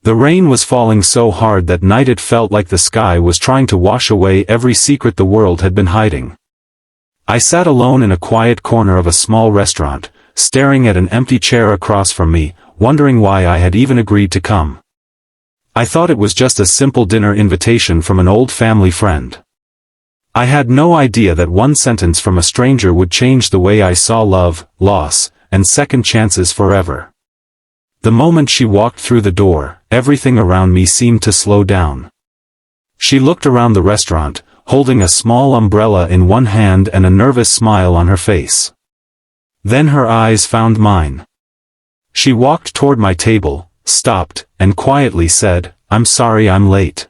The rain was falling so hard that night it felt like the sky was trying to wash away every secret the world had been hiding. I sat alone in a quiet corner of a small restaurant, staring at an empty chair across from me, wondering why I had even agreed to come. I thought it was just a simple dinner invitation from an old family friend. I had no idea that one sentence from a stranger would change the way I saw love, loss, and second chances forever. The moment she walked through the door, everything around me seemed to slow down. She looked around the restaurant, holding a small umbrella in one hand and a nervous smile on her face. Then her eyes found mine. She walked toward my table, stopped, and quietly said, "I'm sorry I'm late.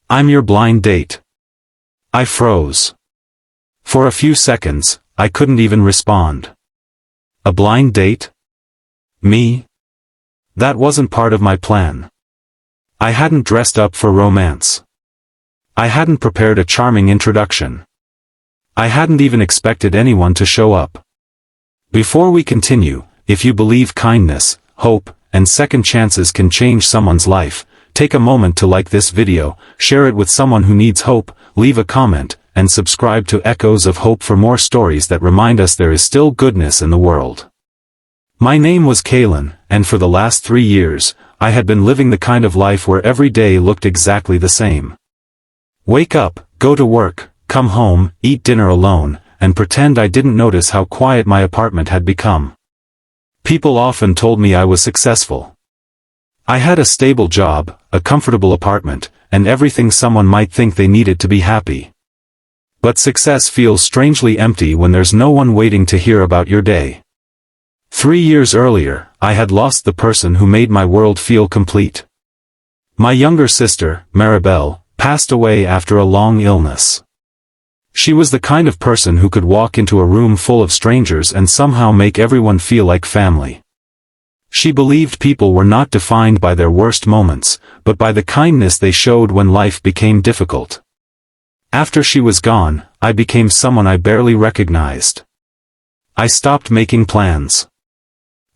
I'm your blind date." I froze. For a few seconds, I couldn't even respond. A blind date? Me? That wasn't part of my plan. I hadn't dressed up for romance. I hadn't prepared a charming introduction. I hadn't even expected anyone to show up. Before we continue, if you believe kindness, hope, and second chances can change someone's life, take a moment to like this video, share it with someone who needs hope, leave a comment, and subscribe to Echoes of Hope for more stories that remind us there is still goodness in the world. My name was Caelan, and for the last 3 years, I had been living the kind of life where every day looked exactly the same. Wake up, go to work, come home, eat dinner alone, and pretend I didn't notice how quiet my apartment had become. People often told me I was successful. I had a stable job, a comfortable apartment, and everything someone might think they needed to be happy. But success feels strangely empty when there's no one waiting to hear about your day. 3 years earlier, I had lost the person who made my world feel complete. My younger sister, Maribel, passed away after a long illness. She was the kind of person who could walk into a room full of strangers and somehow make everyone feel like family. She believed people were not defined by their worst moments, but by the kindness they showed when life became difficult. After she was gone, I became someone I barely recognized. I stopped making plans.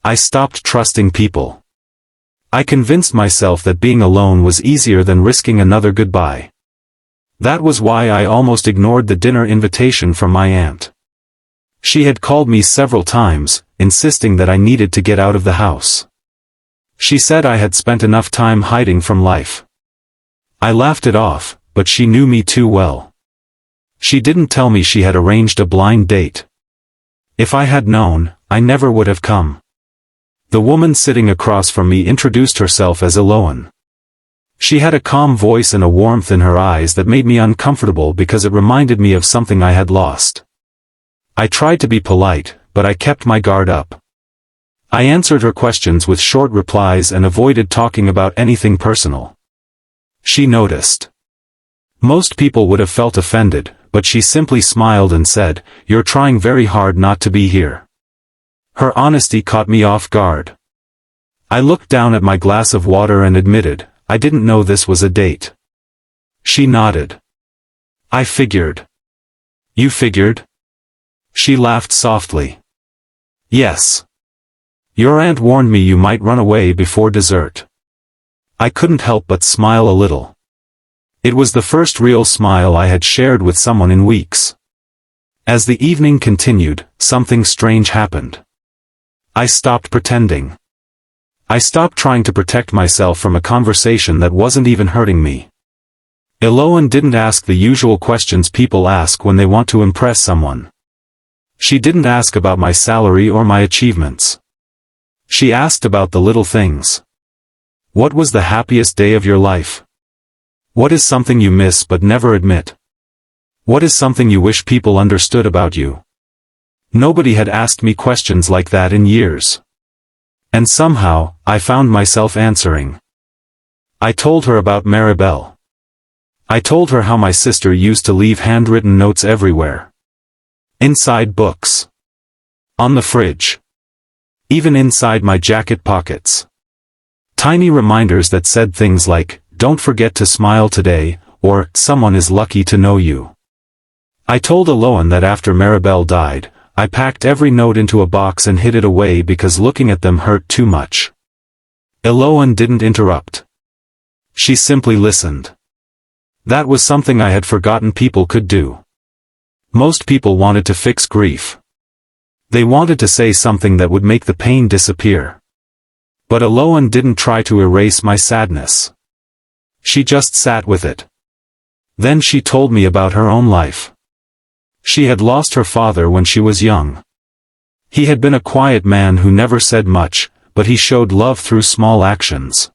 I stopped trusting people. I convinced myself that being alone was easier than risking another goodbye. That was why I almost ignored the dinner invitation from my aunt. She had called me several times, insisting that I needed to get out of the house. She said I had spent enough time hiding from life. I laughed it off, but she knew me too well. She didn't tell me she had arranged a blind date. If I had known, I never would have come. The woman sitting across from me introduced herself as Elowen. She had a calm voice and a warmth in her eyes that made me uncomfortable because it reminded me of something I had lost. I tried to be polite, but I kept my guard up. I answered her questions with short replies and avoided talking about anything personal. She noticed. Most people would have felt offended, but she simply smiled and said, "You're trying very hard not to be here." Her honesty caught me off guard. I looked down at my glass of water and admitted, I didn't know this was a date. She nodded. I figured. You figured? She laughed softly. Yes. Your aunt warned me you might run away before dessert. I couldn't help but smile a little. It was the first real smile I had shared with someone in weeks. As the evening continued, something strange happened. I stopped pretending. I stopped trying to protect myself from a conversation that wasn't even hurting me. Elowen didn't ask the usual questions people ask when they want to impress someone. She didn't ask about my salary or my achievements. She asked about the little things. What was the happiest day of your life? What is something you miss but never admit? What is something you wish people understood about you? Nobody had asked me questions like that in years. And somehow, I found myself answering. I told her about Maribel. I told her how my sister used to leave handwritten notes everywhere. Inside books. On the fridge. Even inside my jacket pockets. Tiny reminders that said things like, "Don't forget to smile today," or, "Someone is lucky to know you." I told Elowen that after Maribel died, I packed every note into a box and hid it away because looking at them hurt too much. Elowen didn't interrupt. She simply listened. That was something I had forgotten people could do. Most people wanted to fix grief. They wanted to say something that would make the pain disappear. But Elowen didn't try to erase my sadness. She just sat with it. Then she told me about her own life. She had lost her father when she was young. He had been a quiet man who never said much, but he showed love through small actions.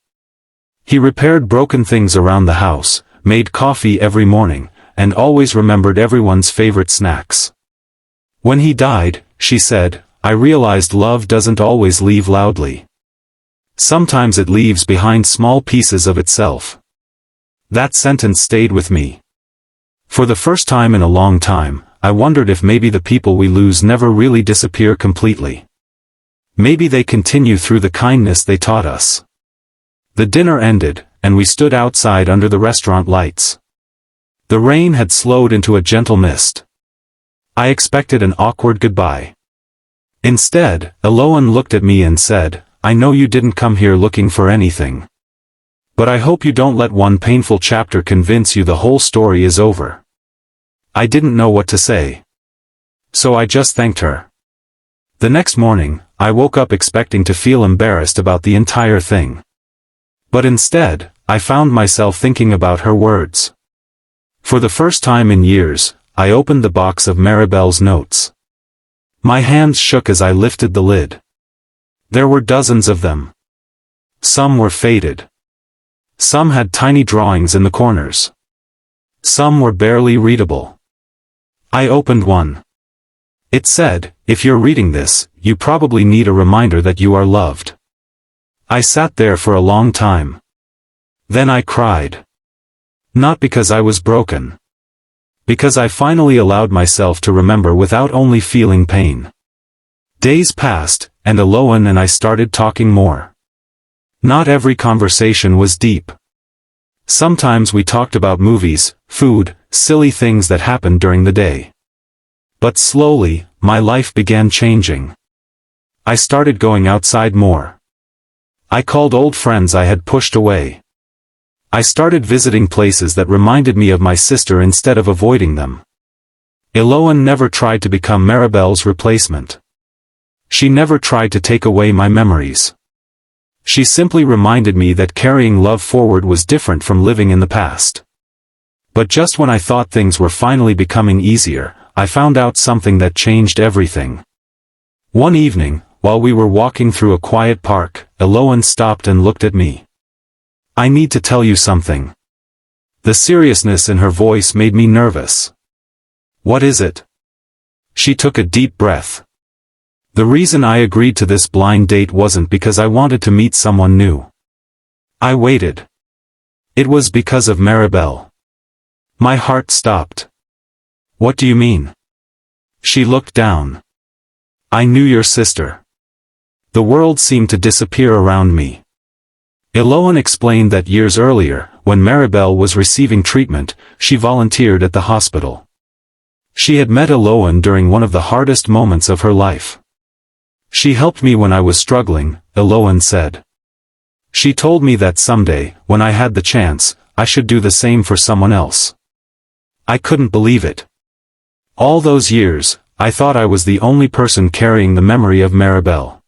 He repaired broken things around the house, made coffee every morning, and always remembered everyone's favorite snacks. When he died, she said, I realized love doesn't always leave loudly. Sometimes it leaves behind small pieces of itself. That sentence stayed with me. For the first time in a long time, I wondered if maybe the people we lose never really disappear completely. Maybe they continue through the kindness they taught us. The dinner ended, and we stood outside under the restaurant lights. The rain had slowed into a gentle mist. I expected an awkward goodbye. Instead, Elowen looked at me and said, I know you didn't come here looking for anything. But I hope you don't let one painful chapter convince you the whole story is over. I didn't know what to say. So I just thanked her. The next morning, I woke up expecting to feel embarrassed about the entire thing. But instead, I found myself thinking about her words. For the first time in years, I opened the box of Maribel's notes. My hands shook as I lifted the lid. There were dozens of them. Some were faded. Some had tiny drawings in the corners. Some were barely readable. I opened one. It said, if you're reading this, you probably need a reminder that you are loved. I sat there for a long time. Then I cried. Not because I was broken. Because I finally allowed myself to remember without only feeling pain. Days passed, and Elowen and I started talking more. Not every conversation was deep. Sometimes we talked about movies, food, silly things that happened during the day. But slowly, my life began changing. I started going outside more. I called old friends I had pushed away. I started visiting places that reminded me of my sister instead of avoiding them. Elowen never tried to become Maribel's replacement. She never tried to take away my memories. She simply reminded me that carrying love forward was different from living in the past. But just when I thought things were finally becoming easier, I found out something that changed everything. One evening, while we were walking through a quiet park, Elowen stopped and looked at me. I need to tell you something. The seriousness in her voice made me nervous. What is it? She took a deep breath. The reason I agreed to this blind date wasn't because I wanted to meet someone new. I waited. It was because of Maribel. My heart stopped. What do you mean? She looked down. I knew your sister. The world seemed to disappear around me. Elowen explained that years earlier, when Maribel was receiving treatment, she volunteered at the hospital. She had met Elowen during one of the hardest moments of her life. She helped me when I was struggling, Elowen said. She told me that someday, when I had the chance, I should do the same for someone else. I couldn't believe it. All those years, I thought I was the only person carrying the memory of Maribel.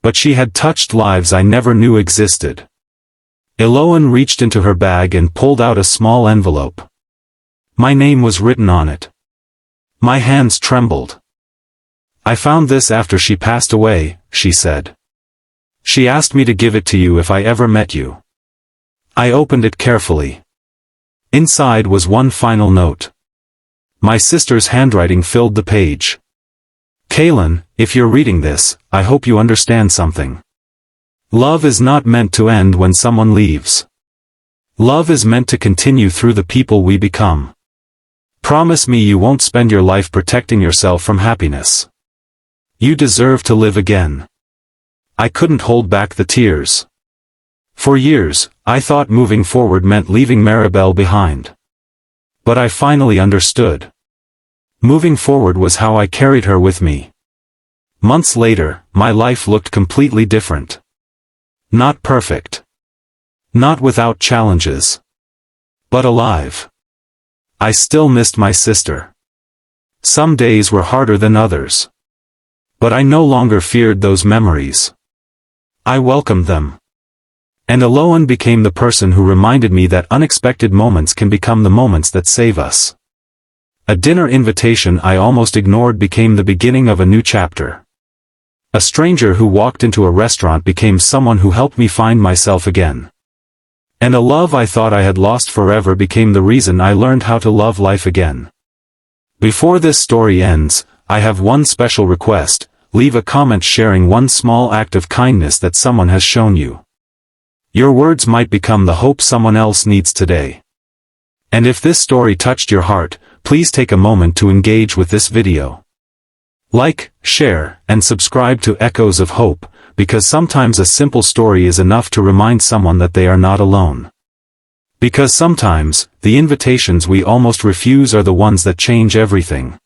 But she had touched lives I never knew existed. Elowen reached into her bag and pulled out a small envelope. My name was written on it. My hands trembled. I found this after she passed away, she said. She asked me to give it to you if I ever met you. I opened it carefully. Inside was one final note. My sister's handwriting filled the page. Caelan, if you're reading this, I hope you understand something. Love is not meant to end when someone leaves. Love is meant to continue through the people we become. Promise me you won't spend your life protecting yourself from happiness. You deserve to live again. I couldn't hold back the tears. For years, I thought moving forward meant leaving Maribel behind. But I finally understood. Moving forward was how I carried her with me. Months later, my life looked completely different. Not perfect. Not without challenges. But alive. I still missed my sister. Some days were harder than others. But I no longer feared those memories. I welcomed them. And Elowen became the person who reminded me that unexpected moments can become the moments that save us. A dinner invitation I almost ignored became the beginning of a new chapter. A stranger who walked into a restaurant became someone who helped me find myself again. And a love I thought I had lost forever became the reason I learned how to love life again. Before this story ends, I have one special request: leave a comment sharing one small act of kindness that someone has shown you. Your words might become the hope someone else needs today. And if this story touched your heart, please take a moment to engage with this video. Like, share, and subscribe to Echoes of Hope, because sometimes a simple story is enough to remind someone that they are not alone. Because sometimes, the invitations we almost refuse are the ones that change everything.